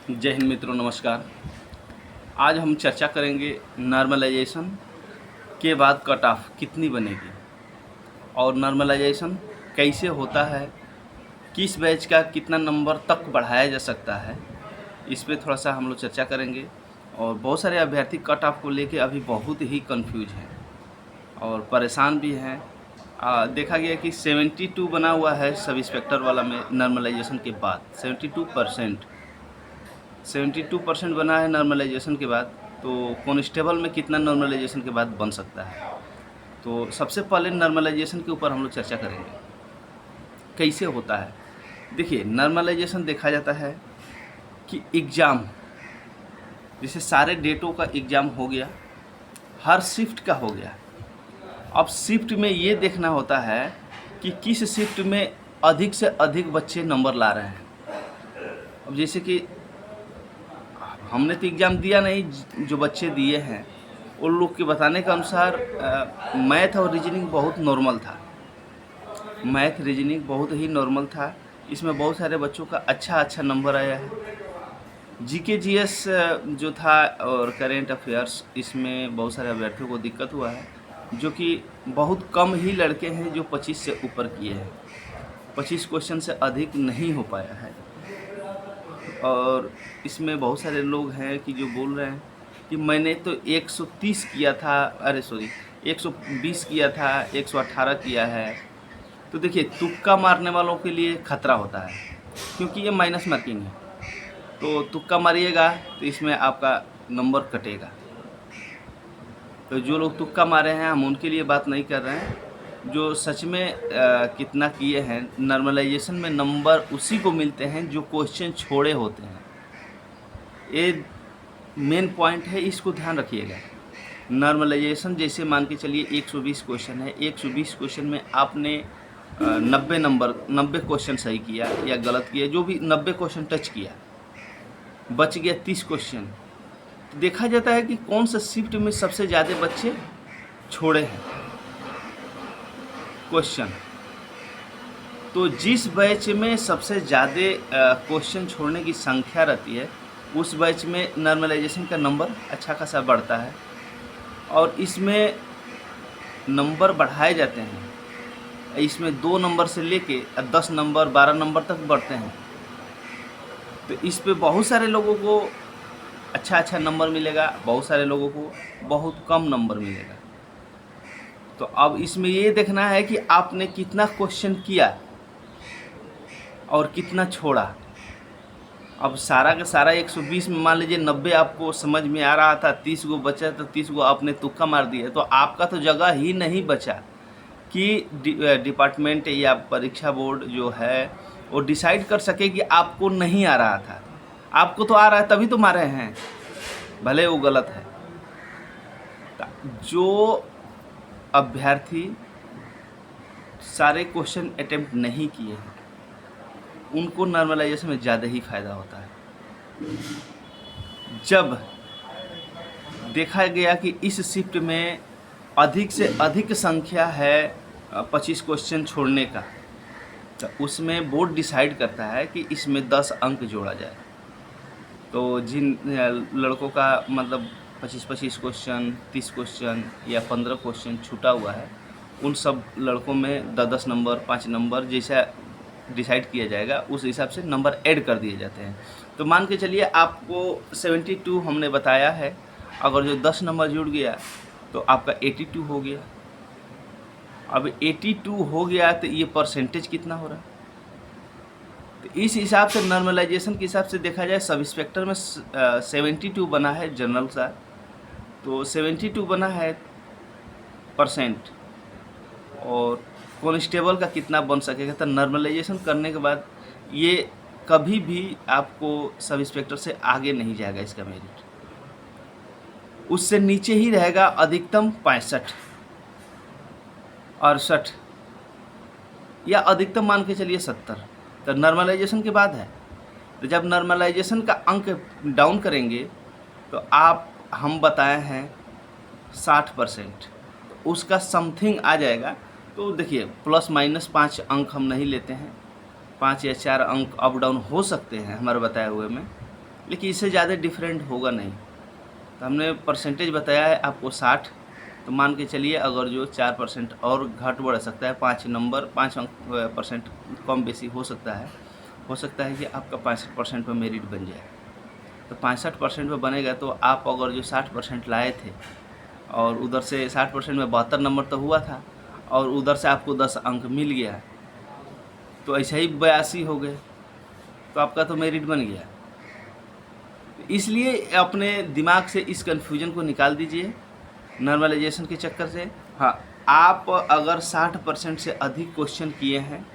जय हिंद मित्रों, नमस्कार। आज हम चर्चा करेंगे नॉर्मलाइजेशन के बाद कट ऑफ कितनी बनेगी और नॉर्मलाइजेशन कैसे होता है, किस बैच का कितना नंबर तक बढ़ाया जा सकता है, इस पे थोड़ा सा हम लोग चर्चा करेंगे। और बहुत सारे अभ्यर्थी कट ऑफ को लेके अभी बहुत ही कंफ्यूज हैं और परेशान भी हैं। देखा गया कि 72 बना हुआ है सब इंस्पेक्टर वाला में नॉर्मलाइजेशन के बाद 72% बना है नॉर्मलाइजेशन के बाद। तो कॉन्स्टेबल में कितना नॉर्मलाइजेशन के बाद बन सकता है, तो सबसे पहले नॉर्मलाइजेशन के ऊपर हम लोग चर्चा करेंगे कैसे होता है। देखिए, नॉर्मलाइजेशन देखा जाता है कि एग्ज़ाम, जैसे सारे डेटों का एग्ज़ाम हो गया, हर शिफ्ट का हो गया। अब शिफ्ट में ये देखना होता है कि किस शिफ्ट में अधिक से अधिक बच्चे नंबर ला रहे हैं। अब जैसे कि हमने तो एग्ज़ाम दिया नहीं, जो बच्चे दिए हैं उन लोग के बताने के अनुसार मैथ और रीजनिंग बहुत नॉर्मल था। मैथ रीजनिंग बहुत ही नॉर्मल था, इसमें बहुत सारे बच्चों का अच्छा नंबर आया है। जीके जीएस जो था और करेंट अफेयर्स, इसमें बहुत सारे अभ्यर्थियों को दिक्कत हुआ है, जो कि बहुत कम ही लड़के हैं जो 25 से ऊपर किए हैं। 25 क्वेश्चन से अधिक नहीं हो पाया है। और इसमें बहुत सारे लोग हैं कि जो बोल रहे हैं कि मैंने तो 130 किया था, 120 किया था, 118 किया है। तो देखिए, तुक्का मारने वालों के लिए खतरा होता है, क्योंकि ये माइनस मार्किंग है। तो तुक्का मारिएगा तो इसमें आपका नंबर कटेगा। तो जो लोग तुक्का मारे हैं, हम उनके लिए बात नहीं कर रहे हैं। जो सच में कितना किए हैं, नॉर्मलाइजेशन में नंबर उसी को मिलते हैं जो क्वेश्चन छोड़े होते हैं। ये मेन पॉइंट है, इसको ध्यान रखिएगा। नॉर्मलाइजेशन जैसे मान के चलिए 120 क्वेश्चन है, 120 क्वेश्चन में आपने 90 क्वेश्चन सही किया या गलत किया, जो भी 90 क्वेश्चन टच किया, बच गया 30 क्वेश्चन। तो देखा जाता है कि कौन सा शिफ्ट में सबसे ज़्यादा बच्चे छोड़े हैं क्वेश्चन। तो जिस बैच में सबसे ज़्यादा क्वेश्चन छोड़ने की संख्या रहती है, उस बैच में नॉर्मलाइजेशन का नंबर अच्छा खासा बढ़ता है और इसमें नंबर बढ़ाए जाते हैं। इसमें 2 नंबर से लेके 10 नंबर 12 नंबर तक बढ़ते हैं। तो इस पे बहुत सारे लोगों को अच्छा नंबर मिलेगा, बहुत सारे लोगों को बहुत कम नंबर मिलेगा। तो अब इसमें ये देखना है कि आपने कितना क्वेश्चन किया और कितना छोड़ा। अब सारा का सारा 120 में मान लीजिए 90 आपको समझ में आ रहा था, 30 गो बचा तो 30 गो आपने तुक्का मार दिया, तो आपका तो जगह ही नहीं बचा कि डिपार्टमेंट या परीक्षा बोर्ड जो है वो डिसाइड कर सके कि आपको नहीं आ रहा था। आपको तो आ रहा है, तभी तो मारे हैं, भले वो गलत है। जो अभ्यर्थी सारे क्वेश्चन अटेम्प्ट नहीं किए हैं, उनको नॉर्मलाइजेशन में ज़्यादा ही फ़ायदा होता है। जब देखा गया कि इस शिफ्ट में अधिक से अधिक संख्या है 25 क्वेश्चन छोड़ने का, तो उसमें बोर्ड डिसाइड करता है कि इसमें 10 अंक जोड़ा जाए। तो जिन लड़कों का मतलब 25 क्वेश्चन, 30 क्वेश्चन या 15 क्वेश्चन छूटा हुआ है, उन सब लड़कों में 10 नंबर 5 नंबर जैसा डिसाइड किया जाएगा, उस हिसाब से नंबर ऐड कर दिए जाते हैं। तो मान के चलिए आपको 72 हमने बताया है, अगर जो 10 नंबर जुड़ गया तो आपका 82 हो गया। अब 82 हो गया तो ये परसेंटेज कितना हो रहा है? तो इस हिसाब से नॉर्मलाइजेशन के हिसाब से देखा जाए, सब इंस्पेक्टर में 72 बना है जनरल का, तो 72 बना है परसेंट। और कॉन्स्टेबल का कितना बन सकेगा, तो नॉर्मलाइजेशन करने के बाद ये कभी भी आपको सब इंस्पेक्टर से आगे नहीं जाएगा। इसका मेरिट उससे नीचे ही रहेगा, अधिकतम 65, 68 या अधिकतम मान के चलिए 70। तो नॉर्मलाइजेशन के बाद है। तो जब नॉर्मलाइजेशन का अंक डाउन करेंगे तो हम बताए हैं 60%, तो उसका समथिंग आ जाएगा। तो देखिए, प्लस माइनस 5 अंक हम नहीं लेते हैं, 5 या 4 अंक अप डाउन हो सकते हैं हमारे बताए हुए में। लेकिन इससे ज़्यादा डिफरेंट होगा नहीं। तो हमने परसेंटेज बताया है आपको 60, तो मान के चलिए अगर जो 4% और घट बढ़ सकता है, 5 अंक परसेंट कम बेसी हो सकता है कि आपका 65% पर मेरिट बन जाए। तो 65% पर बनेगा तो आप अगर जो 60% लाए थे और उधर से 60% में 72 नंबर तो हुआ था और उधर से आपको 10 अंक मिल गया, तो ऐसे ही 82 हो गए, तो आपका तो मेरिट बन गया। इसलिए अपने दिमाग से इस कन्फ्यूजन को निकाल दीजिए नॉर्मलाइजेशन के चक्कर से। हाँ, आप अगर 60% से अधिक क्वेश्चन किए हैं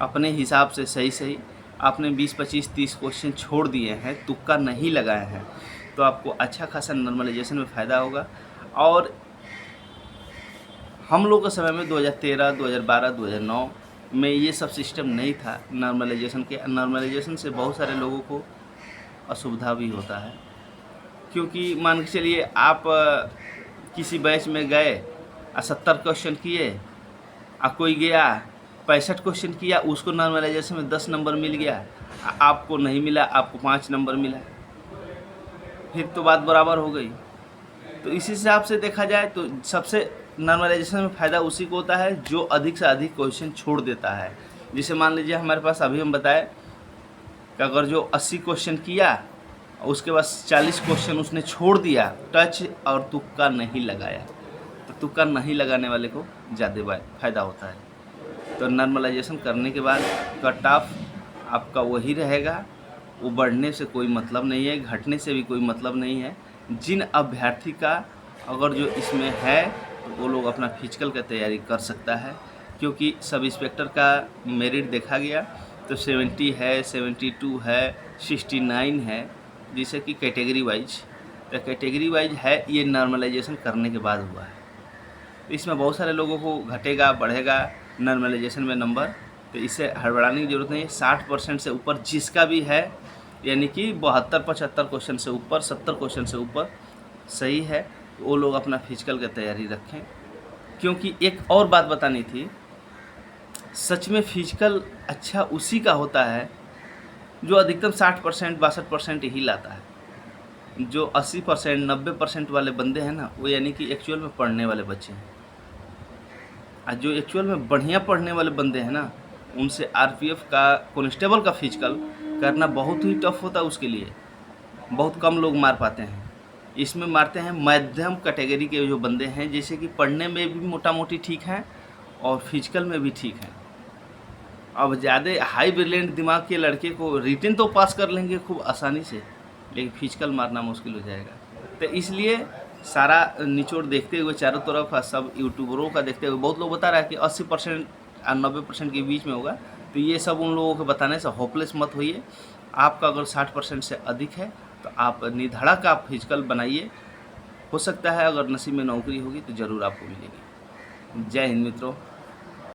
अपने हिसाब से सही आपने 20, 25, 30 क्वेश्चन छोड़ दिए हैं, तुक्का नहीं लगाए हैं, तो आपको अच्छा खासा नॉर्मलाइजेशन में फ़ायदा होगा। और हम लोग के समय में 2013, 2012, 2009 में ये सब सिस्टम नहीं था नॉर्मलाइजेशन के। नॉर्मलाइजेशन से बहुत सारे लोगों को असुविधा भी होता है, क्योंकि मान के चलिए आप किसी बैच में गए 70 क्वेश्चन किए, कोई गया 65 क्वेश्चन किया, उसको नॉर्मलाइजेशन में 10 नंबर मिल गया, आपको नहीं मिला, आपको 5 नंबर मिला, फिर तो बात बराबर हो गई। तो इसी हिसाब से देखा जाए तो सबसे नॉर्मलाइजेशन में फ़ायदा उसी को होता है जो अधिक से अधिक क्वेश्चन छोड़ देता है। जैसे मान लीजिए हमारे पास अभी हम बताए कि अगर जो 80 क्वेश्चन किया उसके बाद 40 क्वेश्चन उसने छोड़ दिया, टच और तुक्का नहीं लगाया, तो तुक्का नहीं लगाने वाले को ज़्यादा फ़ायदा होता है। तो नॉर्मलाइजेशन करने के बाद कट ऑफ आपका वही रहेगा, वो बढ़ने से कोई मतलब नहीं है, घटने से भी कोई मतलब नहीं है। जिन अभ्यर्थी का अगर जो इसमें है तो वो लोग अपना फिजिकल का तैयारी कर सकता है, क्योंकि सब इंस्पेक्टर का मेरिट देखा गया तो 70 है, 72 है, 69 है, जैसे कि कैटेगरी वाइज। तो कैटेगरी वाइज है, ये नॉर्मलाइजेशन करने के बाद हुआ है। तो इसमें बहुत सारे लोगों को घटेगा बढ़ेगा नॉर्मलाइजेशन में नंबर, तो इससे हड़बड़ाने की ज़रूरत नहीं है। 60% से ऊपर जिसका भी है, यानी कि 72-75 क्वेश्चन से ऊपर, 70 क्वेश्चन से ऊपर सही है, तो वो लोग अपना फिजिकल की तैयारी रखें। क्योंकि एक और बात बतानी थी, सच में फिजिकल अच्छा उसी का होता है जो अधिकतम 60%, 62% ही लाता है। जो 80%, 90% वाले बंदे हैं ना, वो यानी कि एक्चुअल में पढ़ने वाले बच्चे हैं। और जो एक्चुअल में बढ़िया पढ़ने वाले बंदे हैं ना, उनसे आरपीएफ का, कांस्टेबल का फिजिकल करना बहुत ही टफ होता है, उसके लिए बहुत कम लोग मार पाते हैं। इसमें मारते हैं मध्यम कैटेगरी के जो बंदे हैं, जैसे कि पढ़ने में भी मोटा मोटी ठीक हैं और फिजिकल में भी ठीक हैं। अब ज़्यादा हाई ब्रिलियंट दिमाग के लड़के को रिटन तो पास कर लेंगे खूब आसानी से, लेकिन फिजिकल मारना मुश्किल हो जाएगा। तो इसलिए सारा निचोड़ देखते हुए चारों तरफ सब यूट्यूबरों का देखते हुए बहुत लोग बता रहा है कि 80% और 90% के बीच में होगा, तो ये सब उन लोगों को बताने से होपलेस मत होइए। आपका अगर 60% से अधिक है तो आप निधड़क आप फिजिकल बनाइए, हो सकता है अगर नसीब में नौकरी होगी तो ज़रूर आपको मिलेगी। जय हिंद मित्रों।